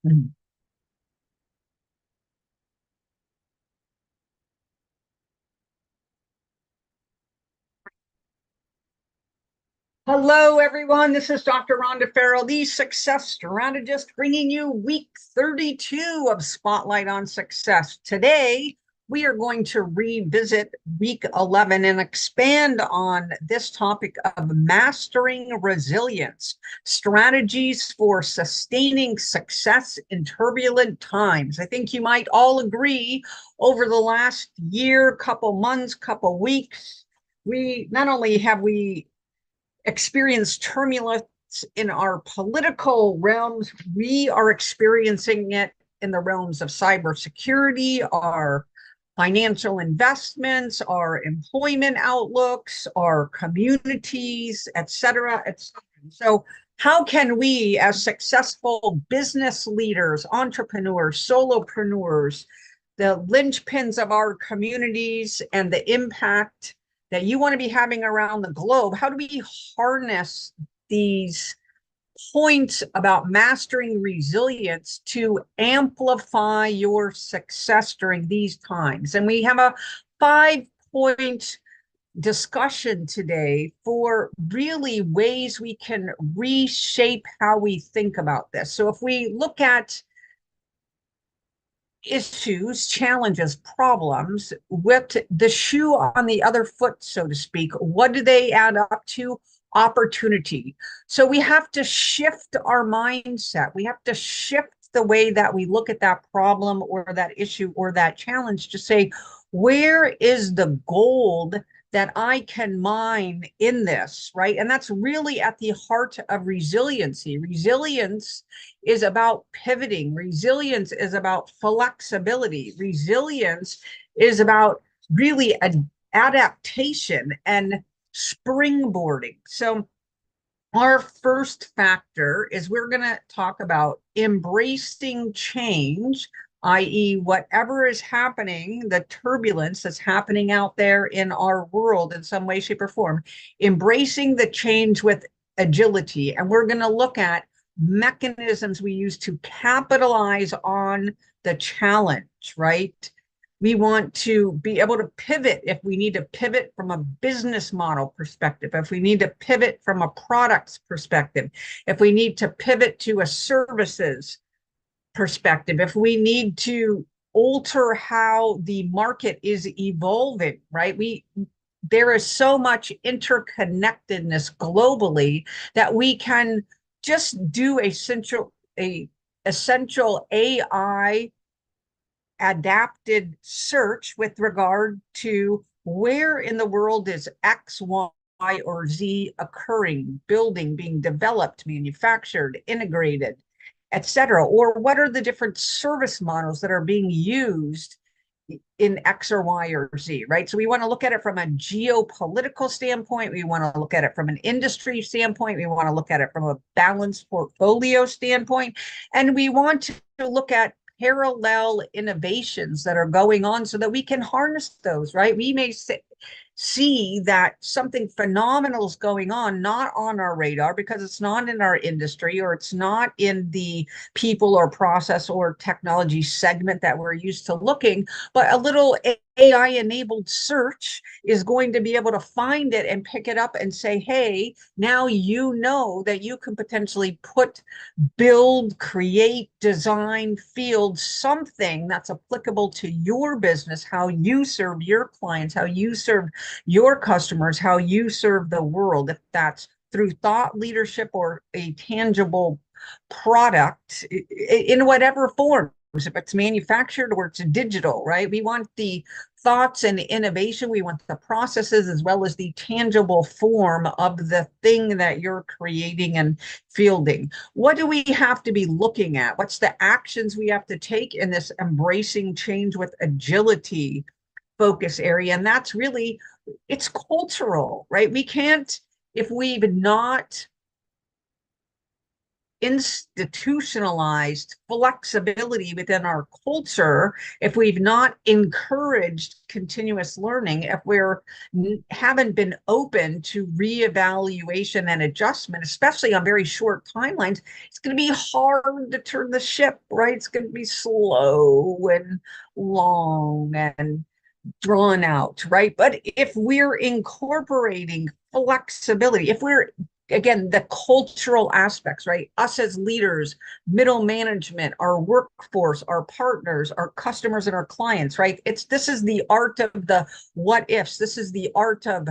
Mhm. Hello, everyone. This is Dr. Rhonda Farrell, the success strategist, bringing you week 32 of Spotlight on Success. Today, we are going to revisit week 11 and expand on this topic of mastering resilience, strategies for sustaining success in turbulent times. I think you might all agree over the last year, couple months, couple weeks, we not only have we experience turbulence in our political realms, we are experiencing it in the realms of cybersecurity, our financial investments, our employment outlooks, our communities, et cetera, et cetera. So how can we, as successful business leaders, entrepreneurs, solopreneurs, the linchpins of our communities and the impact that you want to be having around the globe, how do we harness these points about mastering resilience to amplify your success during these times? And we have a 5 point discussion today for really ways we can reshape how we think about this. So if we look at issues, challenges, problems with the shoe on the other foot, so to speak, what do they add up to? Opportunity. So we have to shift our mindset. We have to shift the way that we look at that problem or that issue or that challenge to say, where is the gold that I can mine in this, right? And that's really at the heart of resiliency. Resilience is about pivoting. Resilience is about flexibility. Resilience is about really adaptation and springboarding. So our first factor is we're going to talk about embracing change, i.e., whatever is happening, the turbulence that's happening out there in our world in some way, shape, or form, embracing the change with agility. And we're going to look at mechanisms we use to capitalize on the challenge, right? We want to be able to pivot if we need to pivot from a business model perspective, if we need to pivot from a products perspective, if we need to pivot to a services perspective, if we need to alter how the market is evolving, right? There is so much interconnectedness globally that we can just do a essential AI adapted search with regard to where in the world is X, Y, or Z occurring, building, being developed, manufactured, integrated, et cetera, or what are the different service models that are being used in X or Y or Z, right? So we want to look at it from a geopolitical standpoint. We want to look at it from an industry standpoint. We want to look at it from a balanced portfolio standpoint. And we want to look at parallel innovations that are going on so that we can harness those, right? We may see that something phenomenal is going on, not on our radar because it's not in our industry or it's not in the people or process or technology segment that we're used to looking, but a little AI enabled search is going to be able to find it and pick it up and say, hey, now you know that you can potentially build, create, design, field something that's applicable to your business, how you serve your clients, how you serve your customers, how you serve the world, if that's through thought leadership or a tangible product in whatever form, if it's manufactured or it's digital, right? We want the thoughts and innovation. We want the processes as well as the tangible form of the thing that you're creating and fielding. What do we have to be looking at? What's the actions we have to take in this embracing change with agility focus area? And that's really, it's cultural, right? We can't, if we've not institutionalized flexibility within our culture, if we've not encouraged continuous learning, if we're haven't been open to reevaluation and adjustment, especially on very short timelines, it's going to be hard to turn the ship, right? It's going to be slow and long and drawn out, right? But if we're incorporating flexibility, if we're, again, the cultural aspects, right? Us as leaders, middle management, our workforce, our partners, our customers, and our clients, right? This is the art of the what ifs. This is the art of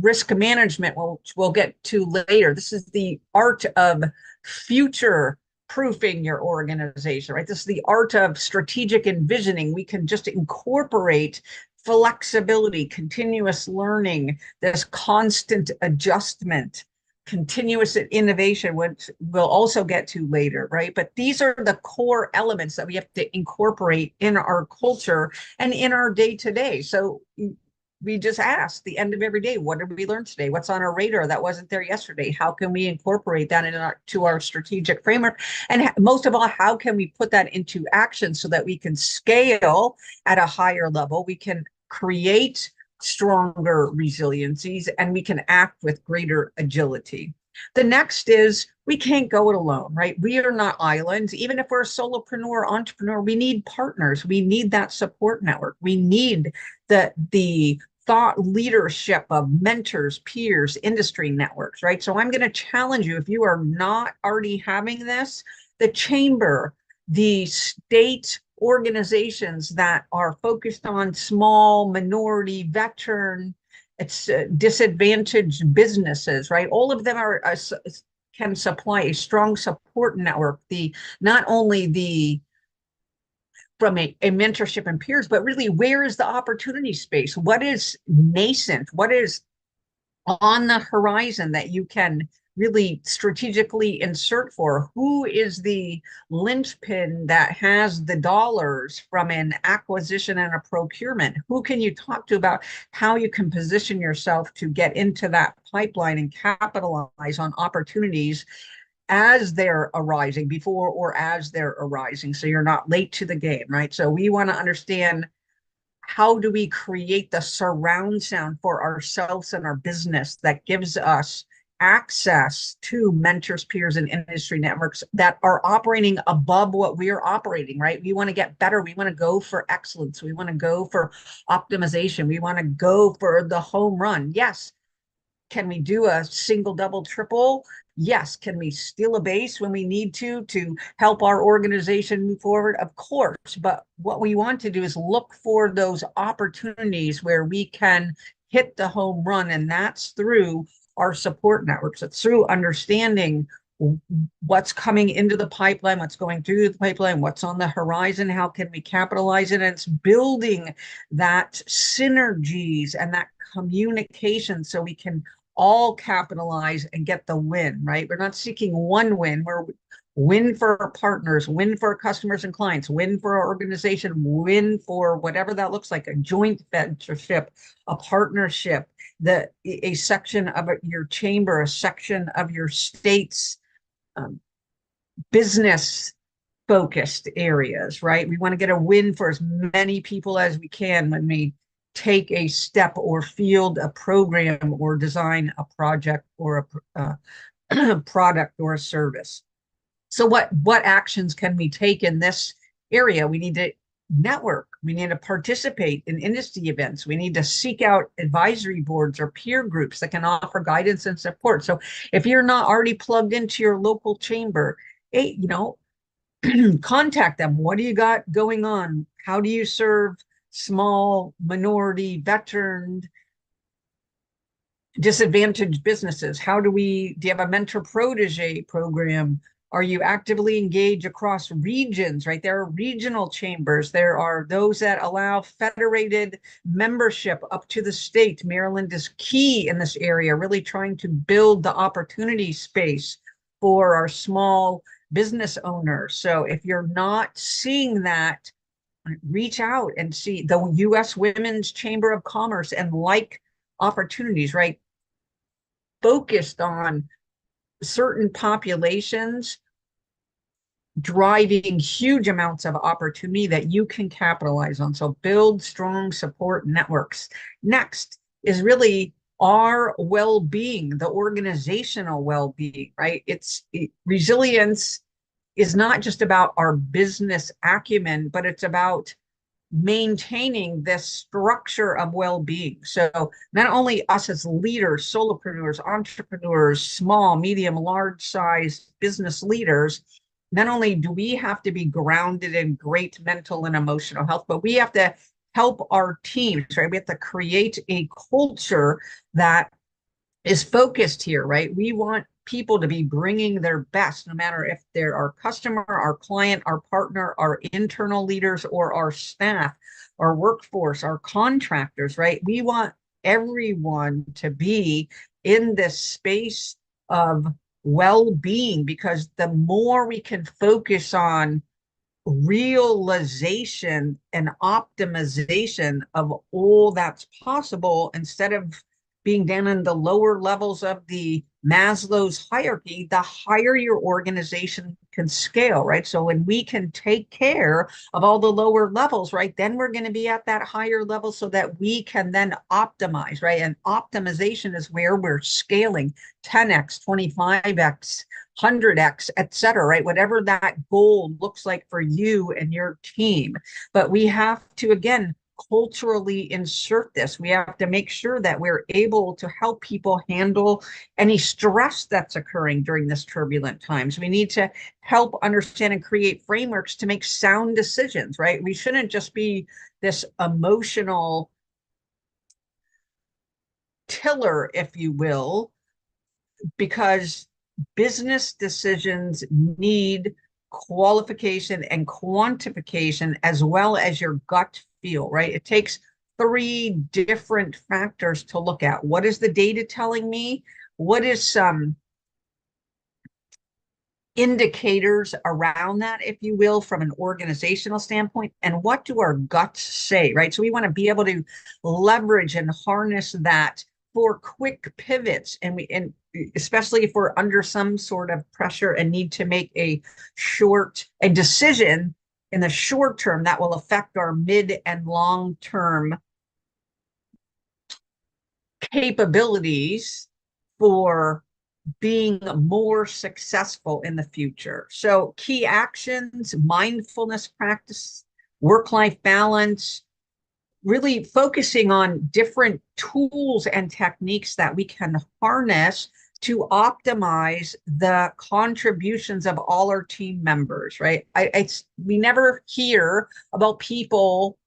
risk management, which we'll get to later. This is the art of future proofing your organization, right? This is the art of strategic envisioning. We can just incorporate flexibility, continuous learning, this constant adjustment, continuous innovation, which we'll also get to later, right? But these are the core elements that we have to incorporate in our culture and in our day-to-day. So we just ask the end of every day, what did we learn today? What's on our radar that wasn't there yesterday? How can we incorporate that into our strategic framework? And most of all, how can we put that into action so that we can scale at a higher level? We can create stronger resiliencies and we can act with greater agility. The next is we can't go it alone, right? We are not islands. Even if we're a solopreneur, entrepreneur, we need partners. We need that support network. We need the thought leadership of mentors, peers, industry networks, right? So I'm going to challenge you, if you are not already having this, the chamber, the state organizations that are focused on small, minority, veteran, it's disadvantaged businesses, right? All of them can supply a strong support network. Not only from a mentorship and peers, but really, where is the opportunity space? What is nascent? What is on the horizon that you can really strategically insert for? Who is the linchpin that has the dollars from an acquisition and a procurement? Who can you talk to about how you can position yourself to get into that pipeline and capitalize on opportunities as they're arising, before or as they're arising, so you're not late to the game, right? So we want to understand, how do we create the surround sound for ourselves and our business that gives us access to mentors, peers, and industry networks that are operating above what we're operating, right? We want to get better. We want to go for excellence. We want to go for optimization. We want to go for the home run. Yes. Can we do a single, double, triple? Yes. Can we steal a base when we need to help our organization move forward? Of course. But what we want to do is look for those opportunities where we can hit the home run. And that's through our support networks. It's through understanding what's coming into the pipeline, what's going through the pipeline, what's on the horizon, how can we capitalize it? And it's building that synergies and that communication so we can all capitalize and get the win, right? We're not seeking one win. We're win for our partners, win for our customers and clients, win for our organization, win for whatever that looks like, a joint ventureship, a partnership, a section of your chamber, a section of your state's business focused areas, right? We want to get a win for as many people as we can when we take a step or field a program or design a project or a product or a service. So what actions can we take in this area? We need to network. We need to participate in industry events. We need to seek out advisory boards or peer groups that can offer guidance and support. So if you're not already plugged into your local chamber, contact them. What do you got going on? How do you serve small, minority, veteran, disadvantaged businesses? Do you have a mentor protege program? Are you actively engaged across regions, right? There are regional chambers. There are those that allow federated membership up to the state. Maryland is key in this area, really trying to build the opportunity space for our small business owners. So if you're not seeing that, reach out and see the U.S. Women's Chamber of Commerce and like opportunities, right? Focused on certain populations driving huge amounts of opportunity that you can capitalize on. So build strong support networks. Next is really our well-being, the organizational well-being, right? Resilience is not just about our business acumen, but it's about maintaining this structure of well-being. So not only us as leaders, solopreneurs, entrepreneurs, small, medium, large size business leaders, not only do we have to be grounded in great mental and emotional health, but we have to help our teams, right? We have to create a culture that is focused here, right? We want people to be bringing their best, no matter if they're our customer, our client, our partner, our internal leaders, or our staff, our workforce, our contractors, right? We want everyone to be in this space of well-being, because the more we can focus on realization and optimization of all that's possible, instead of being down in the lower levels of the Maslow's hierarchy, the higher your organization can scale, right? So when we can take care of all the lower levels, right, then we're going to be at that higher level so that we can then optimize, right? And optimization is where we're scaling 10x, 25x, 100x, et cetera, right? Whatever that goal looks like for you and your team. But we have to, again, culturally insert this. We have to make sure that we're able to help people handle any stress that's occurring during this turbulent times. We need to help understand and create frameworks to make sound decisions, right? We shouldn't just be this emotional tiller, if you will, because business decisions need qualification and quantification as well as your gut feel, right? It takes three different factors to look at. What is the data telling me? What is some indicators around that, if you will, from an organizational standpoint? And what do our guts say, right? So we want to be able to leverage and harness that for quick pivots, and especially if we're under some sort of pressure and need to make a decision in the short term that will affect our mid and long term capabilities for being more successful in the future. So key actions: mindfulness practice, work-life balance, really focusing on different tools and techniques that we can harness to optimize the contributions of all our team members, right? We never hear about people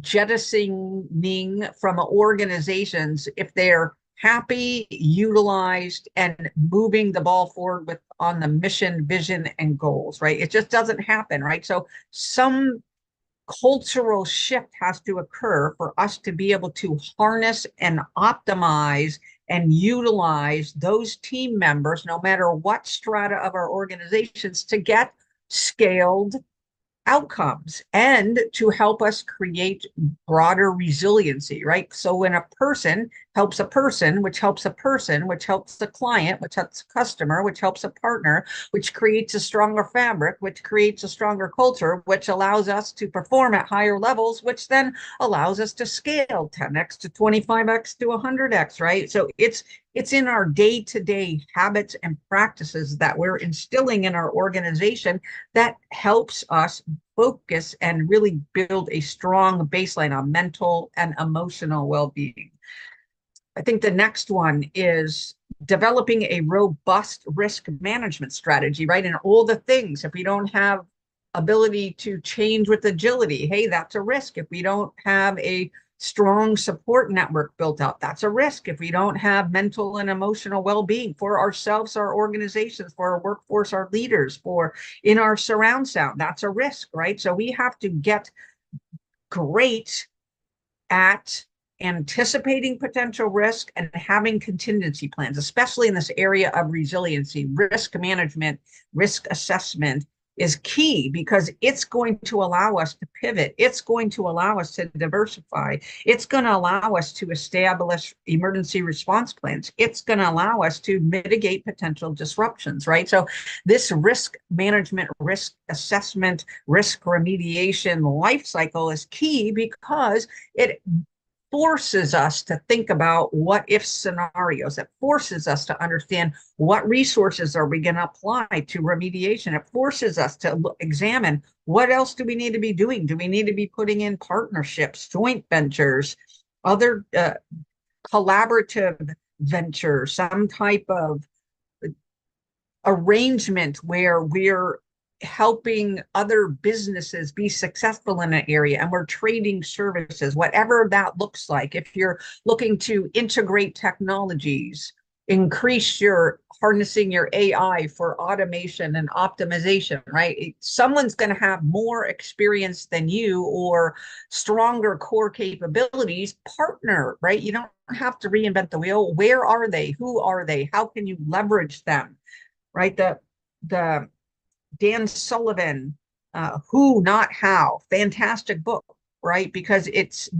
jettisoning from organizations if they're happy, utilized, and moving the ball forward with on the mission, vision, and goals, right? It just doesn't happen, right? So some cultural shift has to occur for us to be able to harness and optimize and utilize those team members, no matter what strata of our organizations, to get scaled outcomes and to help us create broader resiliency, right? So when a person helps a person, which helps a person, which helps the client, which helps a customer, which helps a partner, which creates a stronger fabric, which creates a stronger culture, which allows us to perform at higher levels, which then allows us to scale 10x to 25x to 100x, right? So it's in our day-to-day habits and practices that we're instilling in our organization that helps us focus and really build a strong baseline on mental and emotional well-being. I think the next one is developing a robust risk management strategy, right? And all the things, if we don't have ability to change with agility, hey, that's a risk. If we don't have a strong support network built up, that's a risk. If we don't have mental and emotional well-being for ourselves, our organizations, for our workforce, our leaders, for in our surround sound, that's a risk, right? So we have to get great at anticipating potential risk and having contingency plans, especially in this area of resiliency, risk management, risk assessment, is key, because it's going to allow us to pivot. It's going to allow us to diversify. It's going to allow us to establish emergency response plans. It's going to allow us to mitigate potential disruptions, right? So this risk management, risk assessment, risk remediation life cycle is key, because it forces us to think about what if scenarios. It forces us to understand what resources are we going to apply to remediation. It forces us to examine what else do we need to be doing. Do we need to be putting in partnerships, joint ventures, other collaborative ventures, some type of arrangement where we're helping other businesses be successful in an area and we're trading services, whatever that looks like. If you're looking to integrate technologies, increase your harnessing your AI for automation and optimization, right? Someone's going to have more experience than you or stronger core capabilities. Partner, right? You don't have to reinvent the wheel. Where are they? Who are they? How can you leverage them? Right? The Dan Sullivan, Who Not How, fantastic book, right? Because it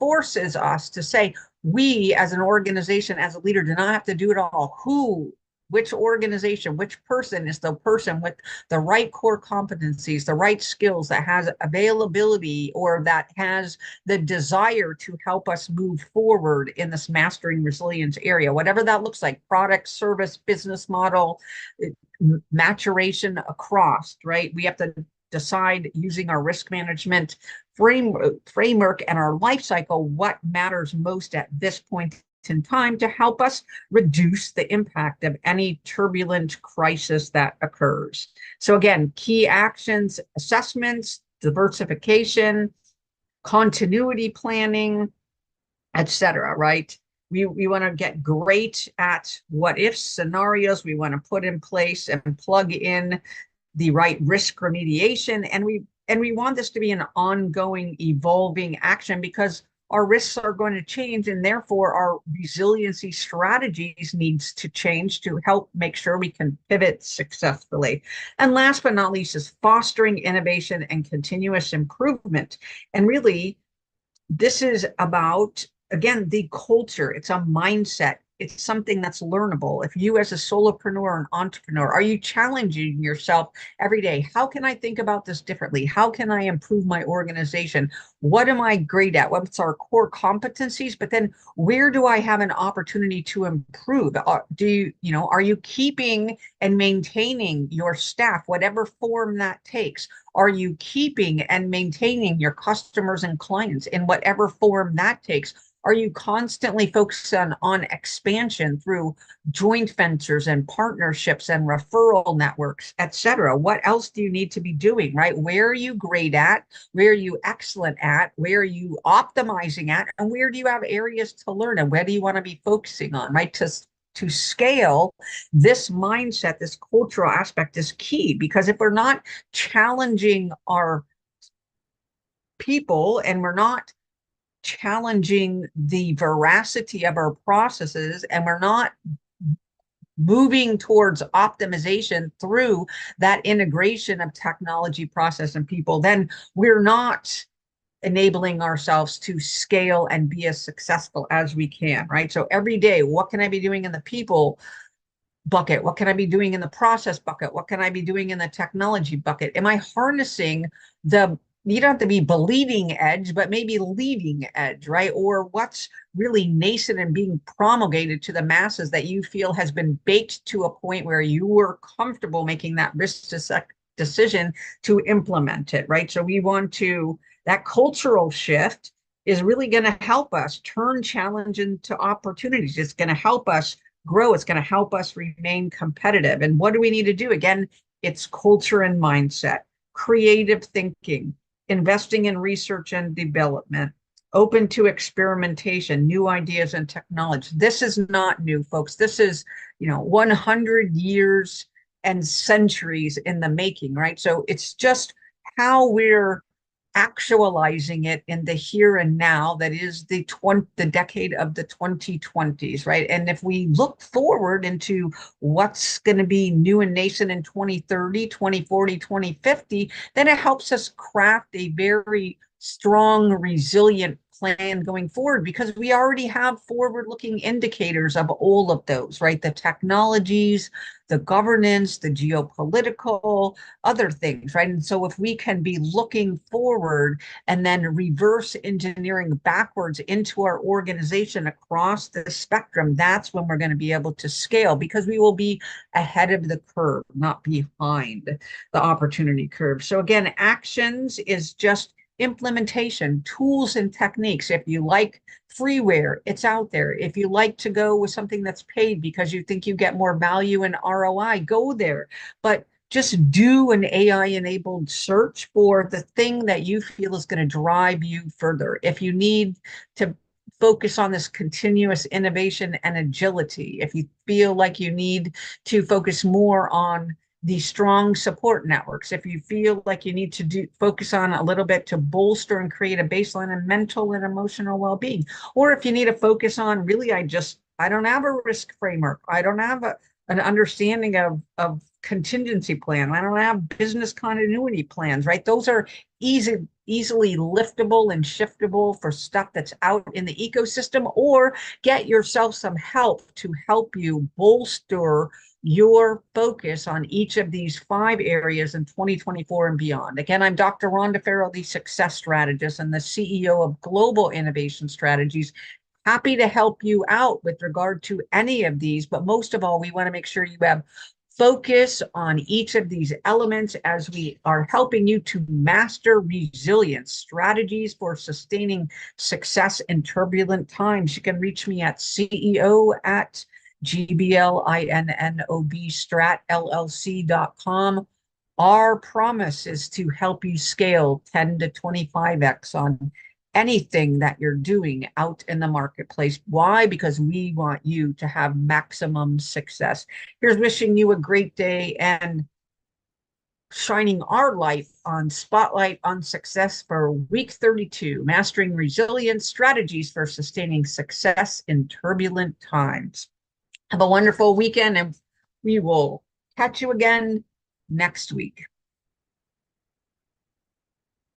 forces us to say, we as an organization, as a leader, do not have to do it all. Which organization, which person is the person with the right core competencies, the right skills, that has availability or that has the desire to help us move forward in this mastering resilience area, whatever that looks like, product, service, business model, maturation across, right? We have to decide, using our risk management framework and our life cycle, what matters most at this point in time to help us reduce the impact of any turbulent crisis that occurs. So again, key actions, assessments, diversification, continuity planning, etc., right? We want to get great at what if scenarios. We want to put in place and plug in the right risk remediation, and we want this to be an ongoing, evolving action, because our risks are going to change, and therefore our resiliency strategies needs to change to help make sure we can pivot successfully. And last but not least is fostering innovation and continuous improvement. And really, this is about, again, the culture. It's a mindset. It's something that's learnable. If you as a solopreneur and entrepreneur, are you challenging yourself every day? How can I think about this differently? How can I improve my organization? What am I great at? What's our core competencies? But then where do I have an opportunity to improve? Are you keeping and maintaining your staff, whatever form that takes? Are you keeping and maintaining your customers and clients in whatever form that takes? Are you constantly focused on expansion through joint ventures and partnerships and referral networks, et cetera? What else do you need to be doing, right? Where are you great at? Where are you excellent at? Where are you optimizing at? And where do you have areas to learn? And where do you want to be focusing on, right? To scale this mindset, this cultural aspect is key, because if we're not challenging our people and we're not challenging the veracity of our processes, and we're not moving towards optimization through that integration of technology, process, and people, then we're not enabling ourselves to scale and be as successful as we can, right? So every day, what can I be doing in the people bucket? What can I be doing in the process bucket? What can I be doing in the technology bucket? Am I harnessing you don't have to be bleeding edge, but maybe leading edge, right? Or what's really nascent and being promulgated to the masses that you feel has been baked to a point where you were comfortable making that risk decision to implement it, right? So that cultural shift is really going to help us turn challenge into opportunities. It's going to help us grow. It's going to help us remain competitive. And what do we need to do? Again, it's culture and mindset, creative thinking, investing in research and development, open to experimentation, new ideas and technology. This is not new, folks. This is, 100 years and centuries in the making, right? So it's just how we're actualizing it in the here and now. That is the decade of the 2020s, right? And if we look forward into what's going to be new and nascent in 2030, 2040, 2050, then it helps us craft a very strong, resilient plan going forward, because we already have forward-looking indicators of all of those, right? The technologies, the governance, the geopolitical, other things, right? And so if we can be looking forward and then reverse engineering backwards into our organization across the spectrum, that's when we're going to be able to scale, because we will be ahead of the curve, not behind the opportunity curve. So again, actions is just implementation, tools and techniques. If you like freeware, it's out there. If you like to go with something that's paid because you think you get more value and ROI, go there. But just do an AI enabled search for the thing that you feel is going to drive you further. If you need to focus on this continuous innovation and agility, if you feel like you need to focus more on the strong support networks, if you feel like you need to focus on a little bit to bolster and create a baseline of mental and emotional well-being, or if you need to focus on really, I don't have a risk framework, I don't have an understanding of contingency plan, I don't have business continuity plans, right? Those are easily liftable and shiftable for stuff that's out in the ecosystem, or get yourself some help to help you bolster your focus on each of these 5 areas in 2024 and beyond. Again, I'm Dr. Rhonda Farrell, the success strategist and the CEO of Global Innovation Strategies. Happy to help you out with regard to any of these, but most of all, we want to make sure you have focus on each of these elements as we are helping you to master resilience, strategies for sustaining success in turbulent times. You can reach me at CEO at GBLINNOB Our promise is to help you scale 10 to 25x on anything that you're doing out in the marketplace. Why? Because we want you to have maximum success. Here's wishing you a great day and shining our light on Spotlight on Success for week 32, Mastering Resilience Strategies for Sustaining Success in Turbulent Times. Have a wonderful weekend, and we will catch you again next week.